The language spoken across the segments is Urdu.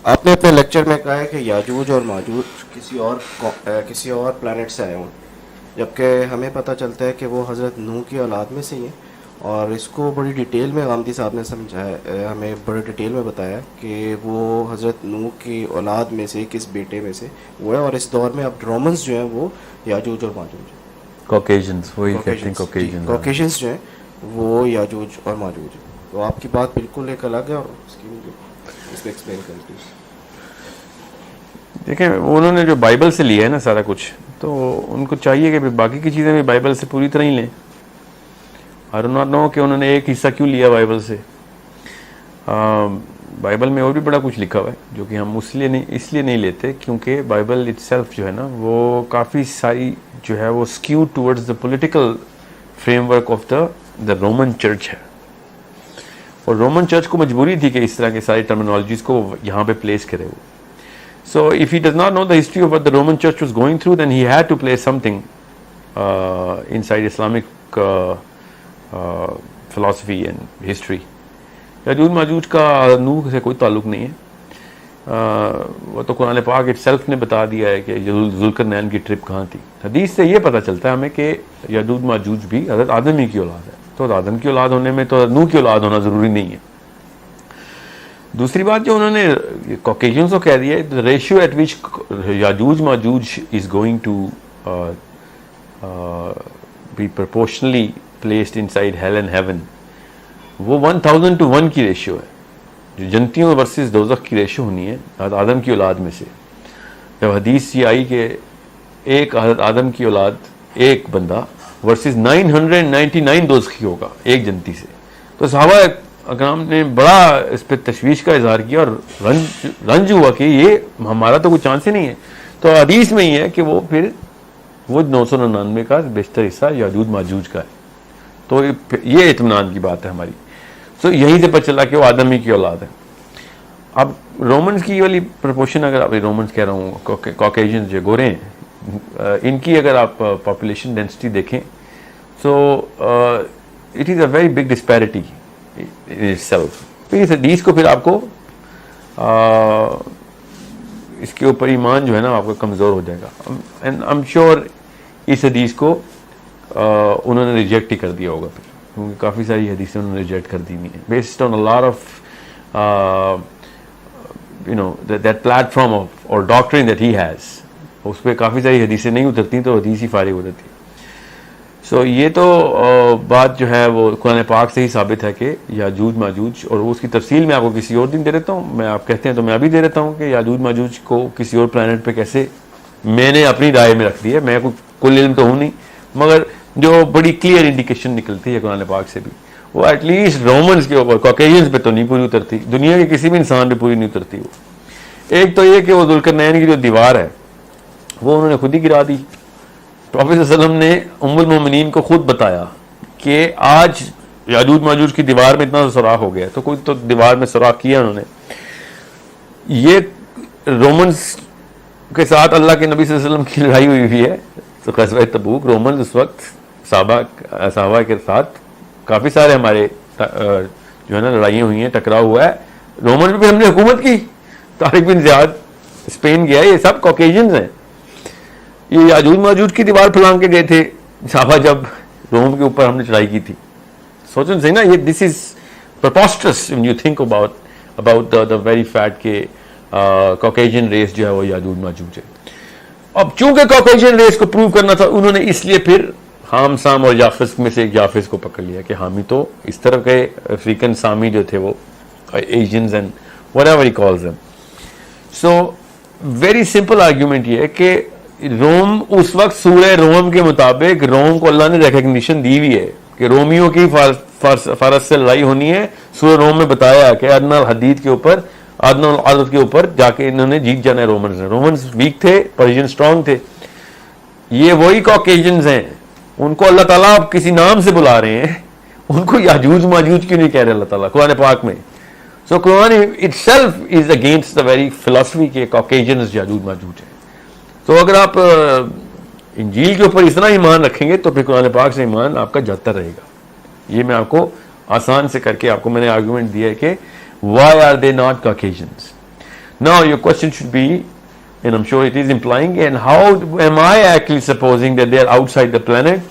آپ نے اپنے لیکچر میں کہا ہے کہ یاجوج اور ماجوج کسی اور پلانٹ سے آئے ہوں، جبکہ ہمیں پتہ چلتا ہے کہ وہ حضرت نوح کی اولاد میں سے ہی ہیں، اور اس کو بڑی ڈیٹیل میں غامدی صاحب نے سمجھایا، ہمیں بڑی ڈیٹیل میں بتایا کہ وہ حضرت نوح کی اولاد میں سے کس بیٹے میں سے وہ ہے، اور اس دور میں اب رومنز جو ہیں وہ یاجوج اور ماجوج ہیں. کوکیشنز، وہی کہتے ہیں کوکیشنز. کوکیشنز جو ہیں وہ یاجوج اور ماجوج ہیں. تو آپ کی بات بالکل ایک الگ ہے، اور اس کی اس میں ایکسپلین کریں پلیز. دیکھیں انہوں نے جو بائبل سے لیا ہے نا سارا کچھ، تو ان کو چاہیے کہ باقی کی چیزیں بھی بائبل سے پوری طرح ہی لیں. آئی ڈو ناٹ نو کہ انہوں نے ایک حصہ کیوں لیا بائبل سے. بائبل میں اور بھی بڑا کچھ لکھا ہوا ہے جو کہ ہم اس لیے نہیں لیتے کیونکہ بائبل اٹ سیلف جو ہے نا وہ کافی ساری جو ہے وہ skew towards the political frame work of the Roman church ہے. اور رومن چرچ کو مجبوری تھی کہ اس طرح کے ساری ٹرمینالوجیز کو یہاں پہ پلیس کرے وہ. So if he does not know the history of what the Roman Church was going through, then he had to place something inside Islamic philosophy and history. یاجوج ماجوج کا نوح سے کوئی تعلق نہیں ہے. وہ تو قرآن پاک اٹ سیلف نے بتا دیا ہے کہ ذوالقرنین کی ٹرپ کہاں تھی. حدیث سے یہ پتہ چلتا ہے ہمیں کہ یاجوج ماجوج بھی حضرت آدم ہی کی اولاد ہے. تو آدم کی اولاد ہونے میں تو نوح کی اولاد ہونا ضروری نہیں ہے. دوسری بات جو انہوں نے کوکیشنز کو کہہ دیا ہے، the ratio at which Yajuj Majuj is going to be proportionally placed inside hell and heaven، وہ 1000:1 کی ریشیو ہے. جو جنتیوں ورسز دوزخ کی ریشیو ہونی ہے حضرت آدم کی اولاد میں سے. جب حدیث یہ آئی کہ ایک حضرت آدم کی اولاد ایک بندہ ورسز 999 دوزخی ہوگا ایک جنتی سے، تو صحابہ اکرام نے بڑا اس پہ تشویش کا اظہار کیا اور رنج ہوا کہ یہ ہمارا تو کوئی چانس ہی نہیں ہے. تو حدیث میں یہ ہے کہ وہ پھر وہ 999 کا بیشتر حصہ یاجوج ماجوج کا ہے. تو یہ اطمینان کی بات ہے ہماری. سو یہیں سے پتہ چلا کہ وہ آدم ہی کی اولاد ہے. اب رومنز کی والی پرپورشن، اگر آپ رومنز کہہ رہا ہوں، کوکیشنز جو گورے ہیں، ان کی اگر آپ پاپولیشن ڈینسٹی دیکھیں so it is a very big disparity itself. اس حدیث کو پھر آپ کو اس کے اوپر ایمان جو ہے نا آپ کا کمزور ہو جائے گا. اینڈ آئی ایم شیور اس حدیث کو انہوں نے ریجیکٹ ہی کر دیا ہوگا پھر، کیونکہ کافی ساری حدیثیں انہوں نے ریجیکٹ کر دی ہیں based on a lot of that plate form اور ڈاکٹرن دیٹ ہی ہیز. اس پہ کافی ساری حدیثیں نہیں اترتی تو حدیث ہی فارغ ہو جاتی. سو یہ تو بات جو ہے وہ قرآن پاک سے ہی ثابت ہے کہ یاجوج ماجوج، اور اس کی تفصیل میں آپ کو کسی اور دن دے دیتا ہوں. میں آپ کہتے ہیں تو میں ابھی دے دیتا ہوں کہ یاجوج ماجوج کو کسی اور پلانٹ پہ کیسے میں نے اپنی رائے میں رکھ دی ہے. میں کل علم تو ہوں نہیں، مگر جو بڑی کلیئر انڈیکیشن نکلتی ہے قرآن پاک سے بھی، وہ ایٹ لیسٹ رومنز کے اوپر، کوکیشنز پہ تو نہیں پوری اترتی، دنیا کے کسی بھی انسان پہ پوری نہیں اترتی. وہ ایک تو یہ کہ وہ ذوالقرنین کی جو دیوار ہے وہ انہوں نے خود ہی گرا دی. پروفیٹ صلی اللہ علیہ وسلم نے ام المومنین کو خود بتایا کہ آج یاجوج ماجوج کی دیوار میں اتنا سوراخ ہو گیا، تو کوئی تو دیوار میں سوراخ کیا انہوں نے. یہ رومنز کے ساتھ اللہ کے نبی صلی اللہ علیہ وسلم کی لڑائی ہوئی ہے. تو غزوہ تبوک رومنز اس وقت صحابہ کے ساتھ کافی سارے ہمارے جو ہے نا لڑائیاں ہوئی ہیں، ٹکراؤ ہوا ہے. رومن پہ ہم نے حکومت کی، طارق بن زیاد اسپین گیا. یہ سب کوکیشنز ہیں. یہ یاجوج ماجوج کی دیوار پھلانگ کے گئے تھے صحابہ جب روم کے اوپر ہم نے چڑھائی کی تھی. سوچیں صحیح نا، یہ دس از پرپوسٹرس when you think about the very fact کہ کوکیشن ریس جو ہے وہ یاجوج ماجوج ہے. اب چونکہ کوکیشن ریس کو پروو کرنا تھا، انہوں نے اس لیے پھر حام سام اور یافس میں سے ایک یافس کو پکڑ لیا کہ حامی تو اس طرف کے افریقن سامی جو تھے وہ Asians and whatever he calls them. So very simple argument یہ ہے کہ روم اس وقت سورہ روم کے مطابق روم کو اللہ نے ریکگنیشن دی ہوئی ہے کہ رومیوں کی فارس سے لڑائی ہونی ہے. سورہ روم میں بتایا کہ ادنی الحدید کے اوپر، ادنی العدد کے اوپر جا کے انہوں نے جیت جانا ہے. رومنز ویک تھے، پرشین اسٹرانگ تھے. یہ وہی کوکیشنز ہیں، ان کو اللہ تعالیٰ اب کسی نام سے بلا رہے ہیں. ان کو یاجوج ماجوج کیوں نہیں کہہ رہے اللہ تعالیٰ قرآن پاک میں؟ سو قرآن itself is against the very philosophy کہ کوکیشنز یاجوج ماجوج ہیں. تو اگر آپ انجیل کے اوپر اتنا ایمان رکھیں گے تو پھر قرآن پاک سے ایمان آپ کا جاتا رہے گا. یہ میں آپ کو آسان سے کر کے آپ کو میں نے آرگومنٹ دیا ہے کہ why are they not Caucasians. Now your question should be, and I'm sure it is implying, and how am I actually supposing that they are outside the planet?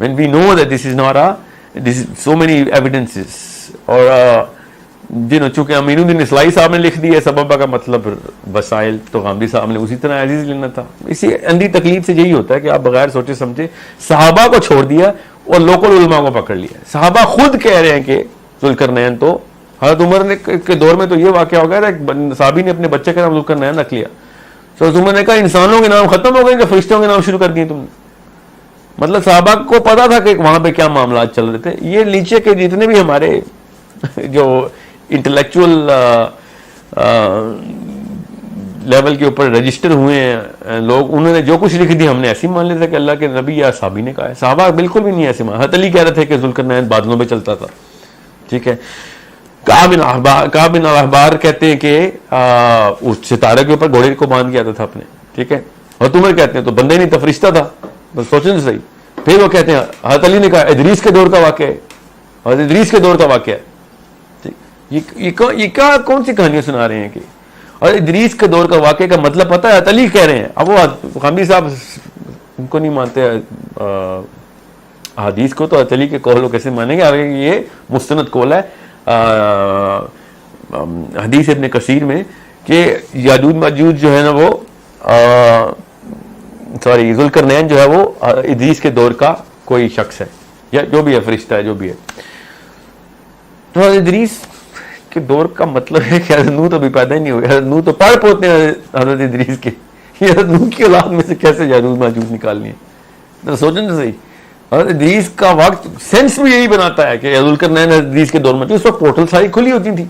when we know that this is so many evidences, اور چونکہ امین اصلاحی صاحب نے لکھ دیا سببہ کا مطلب وسائل, تو غامدی صاحب نے اسی طرح عزیز لینا تھا. اسی اندھی تقلید سے یہی ہوتا ہے کہ آپ بغیر سوچے سمجھے صحابہ کو چھوڑ دیا اور لوکل علماء کو پکڑ لیا. صحابہ خود کہہ رہے ہیں کہ ذوالقرنین, تو حضرت عمر کے دور میں تو یہ واقعہ ہو گیا تھا, ایک صحابی نے اپنے بچے کا نام ذوالقرنین رکھ لیا. تو حضرت عمر نے کہا انسانوں کے نام ختم ہو گئے کہ فرشتوں کے نام شروع کر دیے تم نے. مطلب صحابہ کو پتا تھا کہ وہاں پہ کیا معاملات چل رہے تھے. یہ نیچے کے جتنے بھی ہمارے جو انٹلیکچوئل لیول کے اوپر رجسٹر ہوئے ہیں لوگ, انہوں نے جو کچھ لکھ دیا ہم نے ایسی مان لیتے کہ اللہ کے نبی یا صحابی نے کہا ہے. صحابہ بالکل بھی نہیں ایسے مان. حضرت علی کہہ رہے تھے کہ ذوالقرنین بادلوں پہ چلتا تھا. ٹھیک ہے. کعب بن الاحبار کہتے ہیں کہ اس ستارے کے اوپر گھوڑے کو باندھ کے آتا تھا اپنے. ٹھیک ہے. حضرت عمر کہتے ہیں تو بندے نہیں تھا, فرشتہ تھا. بس سوچیں تو صحیح. پھر وہ کہتے ہیں حضرت علی نے کہا ادریس کے دور کا واقعہ ہے, حضرت ادریس کے دور کا واقعہ ہے. یہ کیا کون سی کہانیاں سنا رہے ہیں کہ اور ادریس کے دور کا واقعے کا مطلب پتہ ہے علی کہہ رہے ہیں. اب وہ غامدی صاحب ان کو نہیں مانتے حدیث کو, تو علی کے قول کو کیسے مانیں گے؟ یہ مستند قول ہے حدیث ابن کثیر میں کہ یاجوج ماجوج جو ہے نا وہ ذوالقرنین جو ہے وہ ادریس کے دور کا کوئی شخص ہے یا جو بھی ہے, فرشتہ ہے جو بھی ہے. تو ادریس کے دور کا مطلب ہے کہ حضرت نوح تو ابھی پیدا ہی نہیں ہوئے. حضرت نوح تو پڑھ پوتے ہیں حضرت ادریس کے. یہ حضرت نوح کی اولاد میں سے کیسے یاجوج ماجوج نکالنی ہے؟ سوچیں تو صحیح. حضرت ادریس کا وقت سینس بھی یہی بناتا ہے کہ ذوالقرنین ادریس کے دور میں اس وقت پورٹل ساری کھلی ہوتی تھی.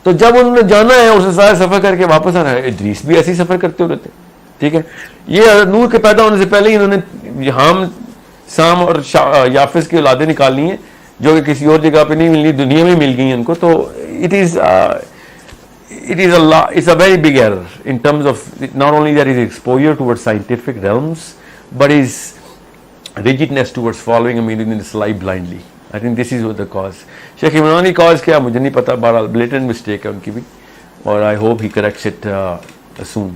تو جب انہوں نے جانا ہے اسے سارا سفر کر کے واپس آنا ہے, ادریس بھی ایسے ہی سفر کرتے ہوتے تھے. ٹھیک ہے. یہ حضرت نوح کے پیدا ہونے سے پہلے ہی انہوں نے حام سام اور یافس کی اولادیں نکالنی ہیں جو کہ کسی اور جگہ پہ نہیں ملنی, دنیا میں مل گئی ان کو. تو it's a very big error in terms of not only that is exposure towards scientific realms but is rigidness towards following a meaning in Islam blindly. I think this is what the cause. Sheikh Imrani cause کیا مجھے نہیں پتا, بہرحال blatant mistake ہے ان کی بھی, اور I hope he corrects it soon.